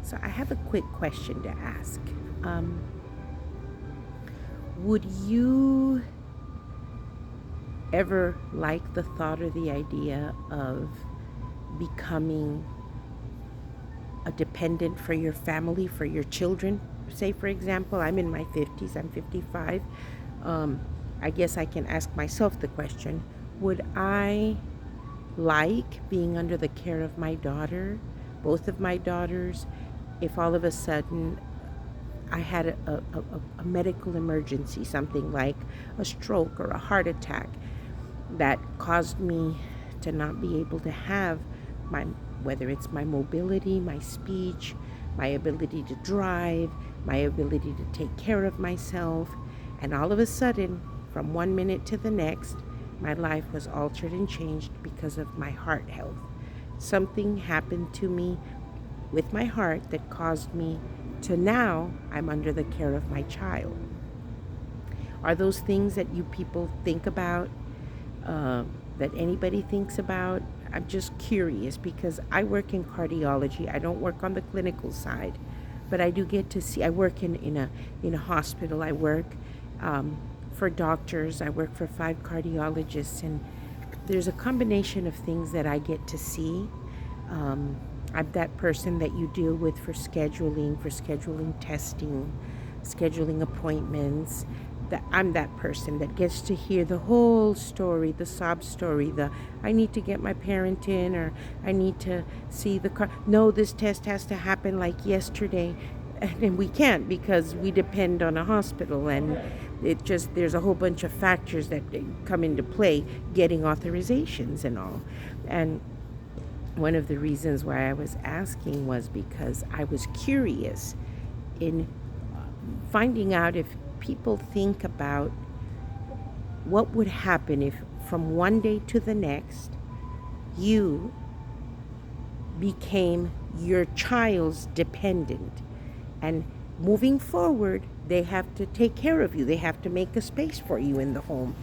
So I have a quick question to ask. Um, would you ever like the thought or the idea of becoming a dependent for your family, for your children? Say, for example, I'm in my 50s, I'm 55. Um, I guess I can ask myself the question, would I like being under the care of my daughter, both of my daughters, if all of a sudden I had a medical emergency, something like a stroke or a heart attack that caused me to not be able to have my, whether it's my mobility, my speech, my ability to drive, my ability to take care of myself, and all of a sudden, from one minute to the next, my life was altered and changed because of my heart health. Something happened to me with my heart that caused me to now I'm under the care of my child. Are those things that you people think about, uh, that anybody thinks about? I'm just curious because I work in cardiology. I don't work on the clinical side, but I do get to see. I work in a hospital. I work for doctors. I work for 5 cardiologists, and there's a combination of things that I get to see. I'm that person that you deal with for scheduling testing, scheduling appointments. That I'm that person that gets to hear the whole story, the sob story, the I need to get my parent in, or I need to see the car. No, this test has to happen like yesterday. And we can't because we depend on a hospital, and it just there's a whole bunch of factors that come into play, getting authorizations and all. And one of the reasons why I was asking was because I was curious in finding out if people think about what would happen if from one day to the next you became your child's dependent, and moving forward they have to take care of you, they have to make a space for you in the home,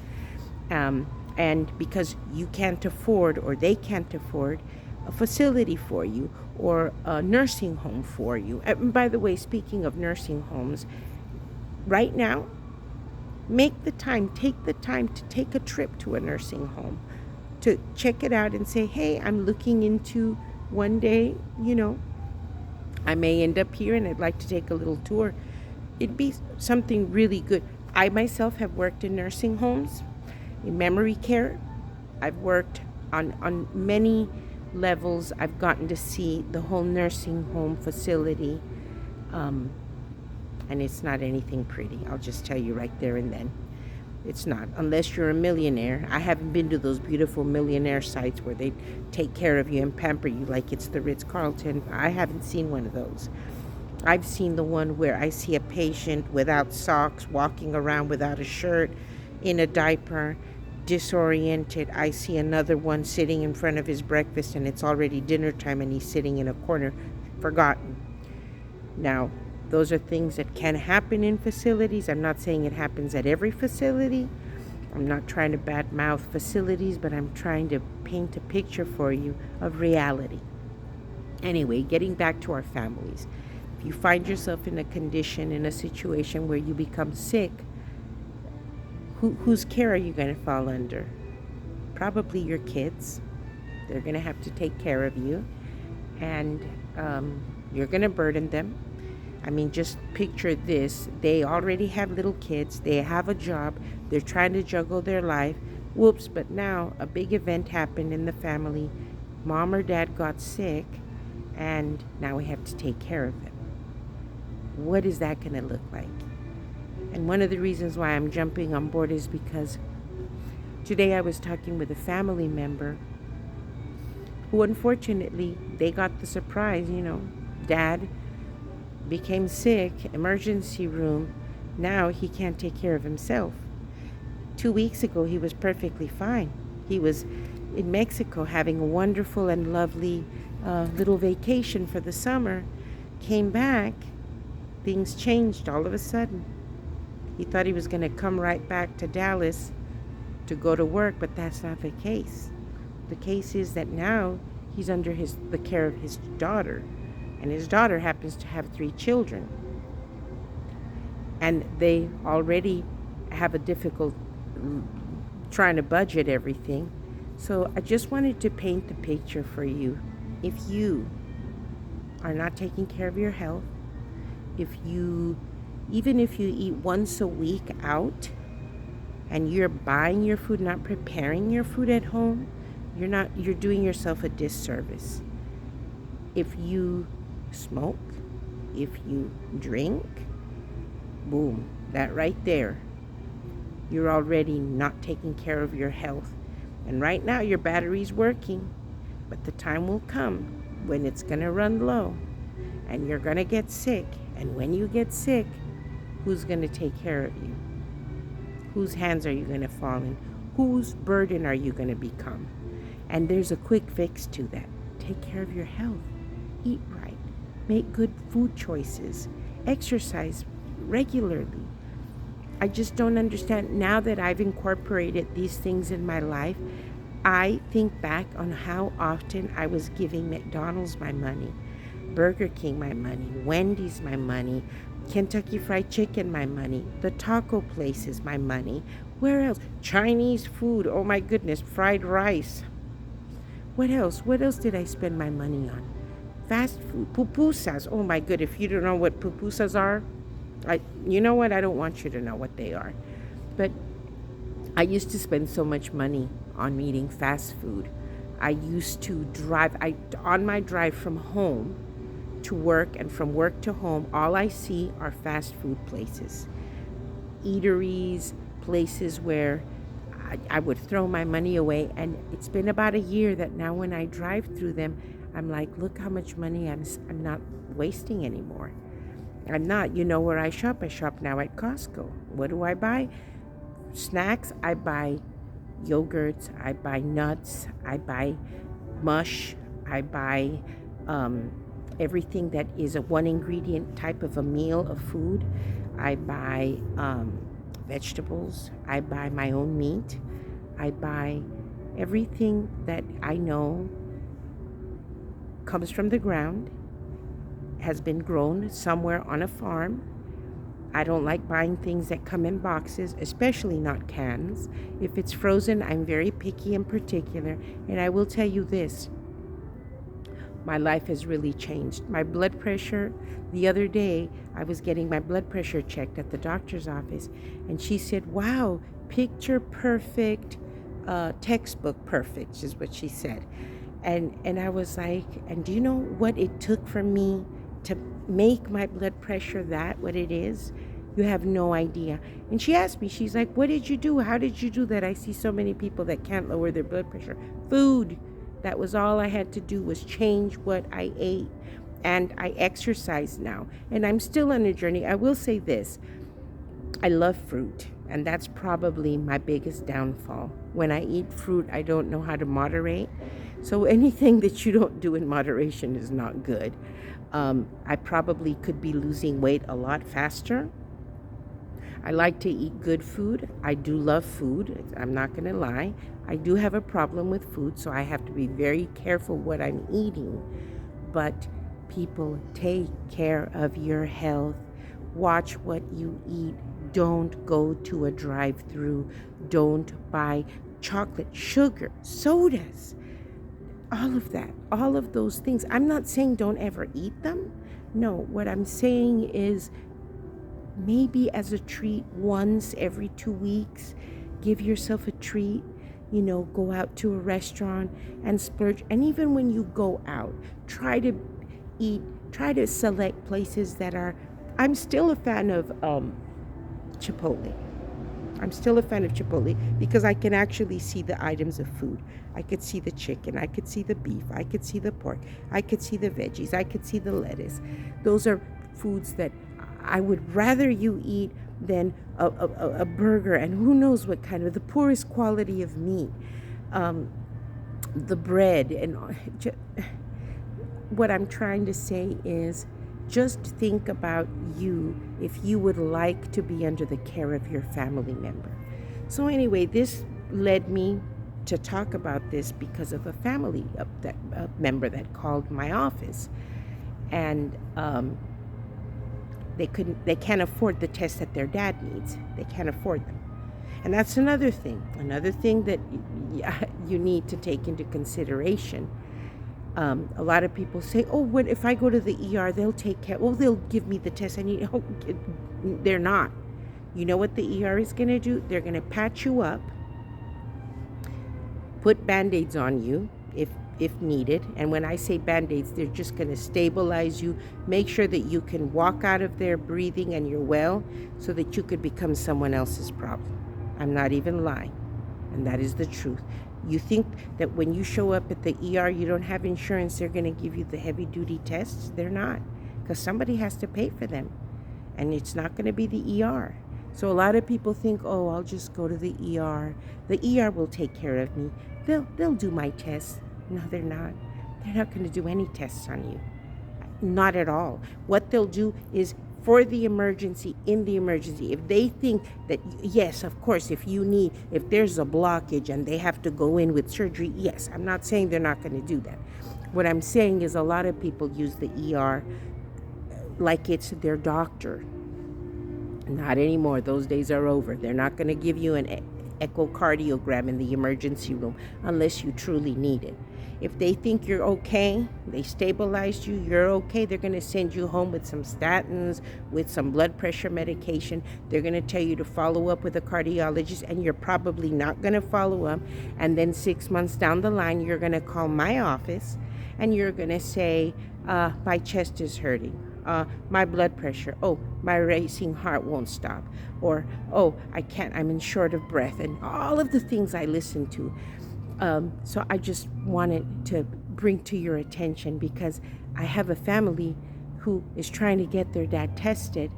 and because you can't afford or they can't afford a facility for you or a nursing home for you. And by the way, speaking of nursing homes, right now, take the time to take a trip to a nursing home, to check it out and say, hey, I'm looking into one day, I may end up here and I'd like to take a little tour. It'd be something really good. I myself have worked in nursing homes, in memory care. I've worked on many levels. I've gotten to see the whole nursing home facility. And it's not anything pretty. I'll just tell you right there and then. It's not, unless you're a millionaire. I haven't been to those beautiful millionaire sites where they take care of you and pamper you like it's the Ritz-Carlton. I haven't seen one of those. I've seen the one where I see a patient without socks, walking around without a shirt, in a diaper, disoriented. I see another one sitting in front of his breakfast and it's already dinner time and he's sitting in a corner, forgotten. Now, those are things that can happen in facilities. I'm not saying it happens at every facility. I'm not trying to badmouth facilities, but I'm trying to paint a picture for you of reality. Anyway, getting back to our families. If you find yourself in a condition, in a situation where you become sick, whose care are you going to fall under? Probably your kids. They're going to have to take care of you, and you're going to burden them. I mean, just picture this. They already have little kids. They have a job. They're trying to juggle their life. Whoops, but now a big event happened in the family. Mom or dad got sick, and now we have to take care of them. What is that going to look like? And one of the reasons why I'm jumping on board is because today I was talking with a family member who, unfortunately, they got the surprise, dad became sick, emergency room. Now he can't take care of himself. 2 weeks ago, he was perfectly fine. He was in Mexico having a wonderful and lovely little vacation for the summer. Came back, things changed all of a sudden. He thought he was going to come right back to Dallas to go to work, but that's not the case. The case is that now he's under the care of his daughter, and his daughter happens to have 3 children, and they already have a difficult trying to budget everything. So I just wanted to paint the picture for you. If you are not taking care of your health, if you even if you eat once a week out and you're buying your food, not preparing your food at home, you're doing yourself a disservice. If you smoke, if you drink, boom, that right there, you're already not taking care of your health. And right now your battery's working, but the time will come when it's going to run low and you're going to get sick. And when you get sick, who's going to take care of you? Whose hands are you going to fall in? Whose burden are you going to become? And there's a quick fix to that. Take care of your health. Eat right. Make good food choices. Exercise regularly. I just don't understand. Now that I've incorporated these things in my life, I think back on how often I was giving McDonald's my money, Burger King my money, Wendy's my money, Kentucky Fried Chicken my money, the taco places my money. Where else? Chinese food, oh my goodness, fried rice. What else? What else did I spend my money on? Fast food, pupusas. Oh my good, if you don't know what pupusas are, you know what? I don't want you to know what they are. But I used to spend so much money on eating fast food. I used to drive, on my drive from home to work and from work to home, all I see are fast food places, eateries, places where I would throw my money away. And it's been about a year that now when I drive through them, I'm like, look how much money I'm not wasting anymore. I'm not. You know where I shop? I shop now at Costco. What do I buy? Snacks. I buy yogurts. I buy nuts. I buy mush. I buy everything that is a one ingredient type of a meal of food. I buy vegetables. I buy my own meat. I buy everything that I know comes from the ground, has been grown somewhere on a farm. I don't like buying things that come in boxes, especially not cans. If it's frozen, I'm very picky and particular. And I will tell you this, my life has really changed. My blood pressure, the other day, I was getting my blood pressure checked at the doctor's office, and she said, wow, picture perfect, textbook perfect, is what she said. And I was like, and do you know what it took for me to make my blood pressure that what it is? You have no idea. And she asked me, she's like, what did you do? How did you do that? I see so many people that can't lower their blood pressure. Food. That was all I had to do, was change what I ate. And I exercise now. And I'm still on a journey. I will say this. I love fruit. And that's probably my biggest downfall. When I eat fruit, I don't know how to moderate. So anything that you don't do in moderation is not good. I probably could be losing weight a lot faster. I like to eat good food. I do love food. I'm not going to lie. I do have a problem with food, so I have to be very careful what I'm eating. But people, take care of your health. Watch what you eat. Don't go to a drive-through. Don't buy chocolate, sugar, sodas. All of that, all of those things. I'm not saying don't ever eat them. No, what I'm saying is maybe as a treat once every 2 weeks, give yourself a treat. Go out to a restaurant and splurge. And even when you go out, try to select places that are, I'm still a fan of Chipotle. I'm still a fan of Chipotle because I can actually see the items of food. I could see the chicken, I could see the beef, I could see the pork, I could see the veggies, I could see the lettuce. Those are foods that I would rather you eat than a burger and who knows what kind of, the poorest quality of meat, the bread. And what I'm trying to say is, just think about you if you would like to be under the care of your family member. So anyway, this led me to talk about this because of a family member that called my office. and they can't afford the tests that their dad needs. They can't afford them. And that's another thing that you need to take into consideration. A lot of people say, oh, what if I go to the ER, they'll take care, well, they'll give me the test I need. Oh, they're not. You know what the ER is going to do? They're going to patch you up, put Band-Aids on you if needed. And when I say Band-Aids, they're just going to stabilize you, make sure that you can walk out of there breathing and you're well, so that you could become someone else's problem. I'm not even lying. And that is the truth. You think that when you show up at the ER, you don't have insurance, they're going to give you the heavy-duty tests? They're not, because somebody has to pay for them. And it's not going to be the ER. So a lot of people think, oh, I'll just go to the ER. The ER will take care of me. They'll do my tests. No, they're not. They're not going to do any tests on you. Not at all. What they'll do is for the emergency, in the emergency, if they think that, yes, of course, if there's a blockage and they have to go in with surgery, yes, I'm not saying they're not going to do that. What I'm saying is a lot of people use the ER like it's their doctor. Not anymore. Those days are over. They're not going to give you an echocardiogram in the emergency room unless you truly need it. If they think you're okay, they stabilized you, you're okay, they're going to send you home with some statins, with some blood pressure medication. They're going to tell you to follow up with a cardiologist, and you're probably not going to follow up. And then 6 months down the line, you're going to call my office and you're going to say, my chest is hurting. My blood pressure, oh, my racing heart won't stop. Or, oh, I can't, I'm in short of breath. And all of the things I listen to. So I just wanted to bring to your attention, because I have a family who is trying to get their dad tested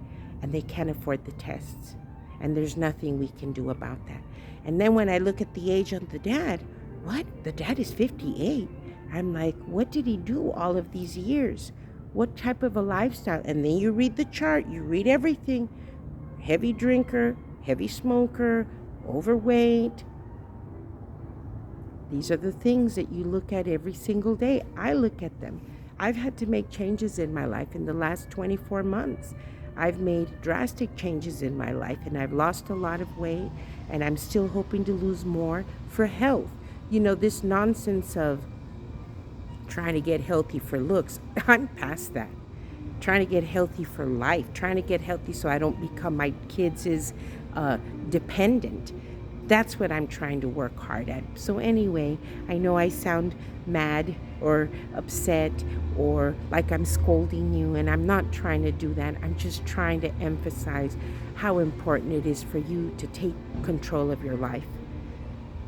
and they can't afford the tests. And there's nothing we can do about that. And then when I look at the age of the dad, what? The dad is 58. I'm like, what did he do all of these years? What type of a lifestyle? And then you read the chart, you read everything. Heavy drinker, heavy smoker, overweight. These are the things that you look at every single day. I look at them. I've had to make changes in my life in the last 24 months. I've made drastic changes in my life, and I've lost a lot of weight, and I'm still hoping to lose more for health. You know, this nonsense of trying to get healthy for looks, I'm past that. Trying to get healthy for life, trying to get healthy so I don't become my kids' dependent. That's what I'm trying to work hard at. So anyway, I know I sound mad or upset or like I'm scolding you, and I'm not trying to do that. I'm just trying to emphasize how important it is for you to take control of your life.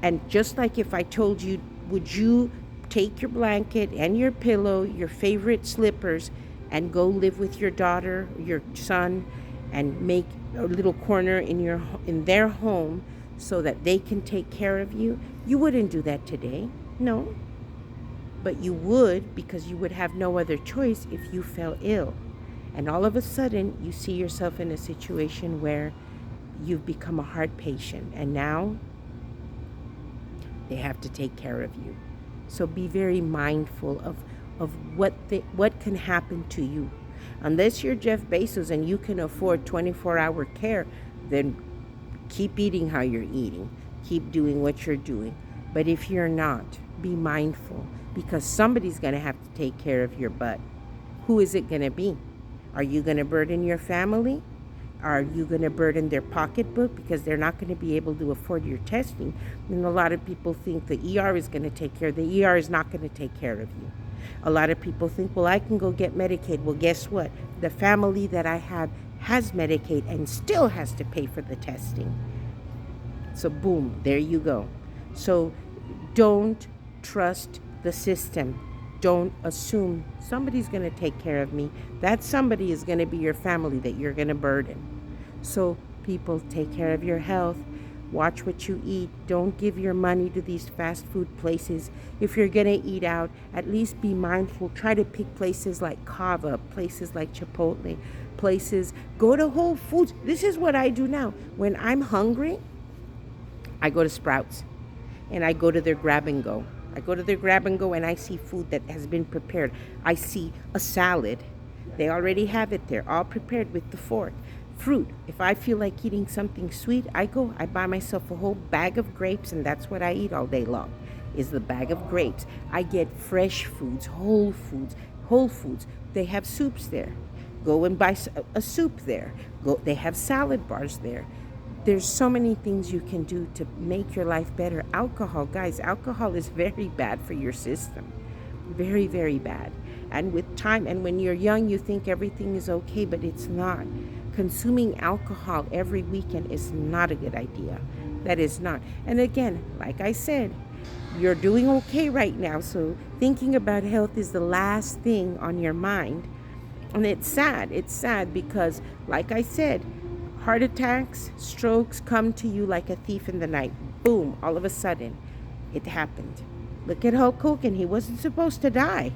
And just like if I told you, would you take your blanket and your pillow, your favorite slippers, and go live with your daughter, your son, and make a little corner in their home so that they can take care of you? You wouldn't do that today. No. But you would, because you would have no other choice if you fell ill. And all of a sudden, you see yourself in a situation where you've become a heart patient, and now they have to take care of you. So be very mindful of what can happen to you. Unless you're Jeff Bezos and you can afford 24-hour care, then keep eating how you're eating. Keep doing what you're doing. But if you're not, be mindful, because somebody's going to have to take care of your butt. Who is it going to be? Are you going to burden your family? Are you going to burden their pocketbook because they're not going to be able to afford your testing? And a lot of people think the ER is going to take care. The ER is not going to take care of you. A lot of people think, well, I can go get Medicaid. Well, guess what? The family that I have has Medicaid and still has to pay for the testing. So boom, there you go. So don't trust the system. Don't assume somebody's going to take care of me. That somebody is going to be your family that you're going to burden. So people, take care of your health. Watch what you eat. Don't give your money to these fast food places. If you're going to eat out, at least be mindful. Try to pick places like Cava, places like Chipotle, go to Whole Foods. This is what I do now. When I'm hungry, I go to Sprouts and I go to their grab and go. I go to their grab and go and I see food that has been prepared. I see a salad. They already have it there, all prepared with the fork. Fruit. If I feel like eating something sweet, I buy myself a whole bag of grapes, and that's what I eat all day long, is the bag of grapes. I get fresh foods, Whole Foods. They have soups there. Go and buy a soup there. They have salad bars there. There's so many things you can do to make your life better. Alcohol, guys, alcohol is very bad for your system. Very, very bad. And with time, and when you're young, you think everything is okay, but it's not. Consuming alcohol every weekend is not a good idea. That is not. And again, like I said, you're doing okay right now. So thinking about health is the last thing on your mind. And it's sad. It's sad because, like I said, heart attacks, strokes come to you like a thief in the night. Boom, all of a sudden, it happened. Look at Hulk Hogan. He wasn't supposed to die.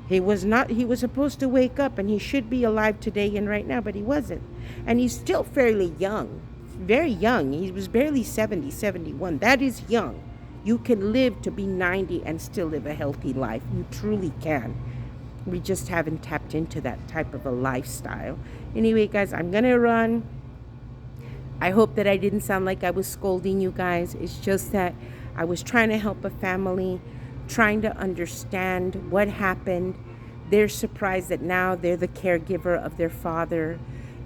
He was not. He was supposed to wake up, and he should be alive today and right now, but he wasn't. And he's still fairly young, very young. He was barely 70, 71. That is young. You can live to be 90 and still live a healthy life. You truly can. We just haven't tapped into that type of a lifestyle. Anyway, guys, I'm going to run. I hope that I didn't sound like I was scolding you guys. It's just that I was trying to help a family, trying to understand what happened. They're surprised that now they're the caregiver of their father,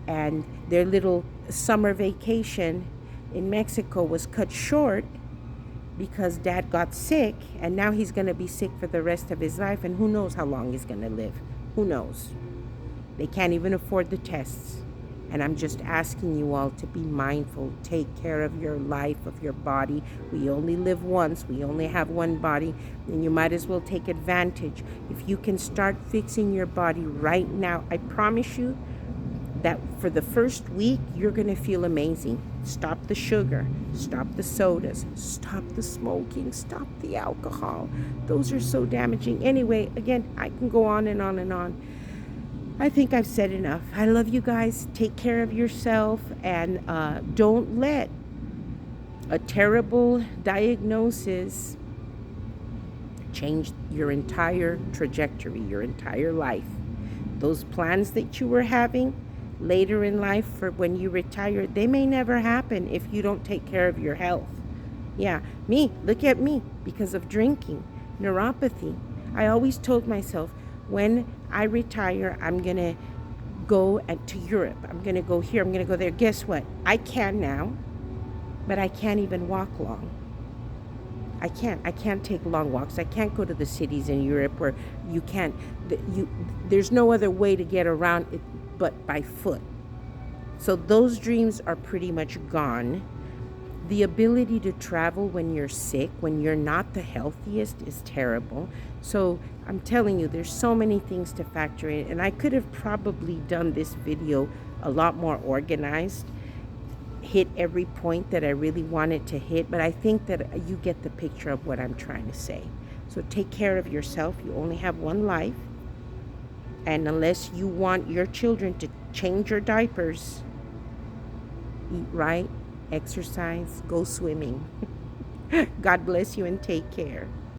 and their little summer vacation in Mexico was cut short because dad got sick, and now he's going to be sick for the rest of his life, and who knows how long he's going to live. Who knows? They can't even afford the tests. And I'm just asking you all to be mindful. Take care of your life, of your body. We only live once. We only have one body, and you might as well take advantage. If you can start fixing your body right now, I promise you that for the first week, you're going to feel amazing. Stop the sugar, stop the sodas, stop the smoking, stop the alcohol. Those are so damaging. Anyway, again, I can go on and on and on. I think I've said enough. I love you guys. Take care of yourself, and don't let a terrible diagnosis change your entire trajectory, your entire life. Those plans that you were having later in life for when you retire, they may never happen if you don't take care of your health. Yeah, look at me, because of drinking, neuropathy. I always told myself, when I retire, I'm going to go to Europe. I'm going to go here. I'm going to go there. Guess what? I can now, but I can't even walk long. I can't take long walks. I can't go to the cities in Europe where you can't. There's no other way to get around it but by foot. So those dreams are pretty much gone. The ability to travel when you're sick, when you're not the healthiest, is terrible. So I'm telling you, there's so many things to factor in. And I could have probably done this video a lot more organized, hit every point that I really wanted to hit. But I think that you get the picture of what I'm trying to say. So take care of yourself. You only have one life. And unless you want your children to change your diapers, eat right, exercise, go swimming. God bless you and take care.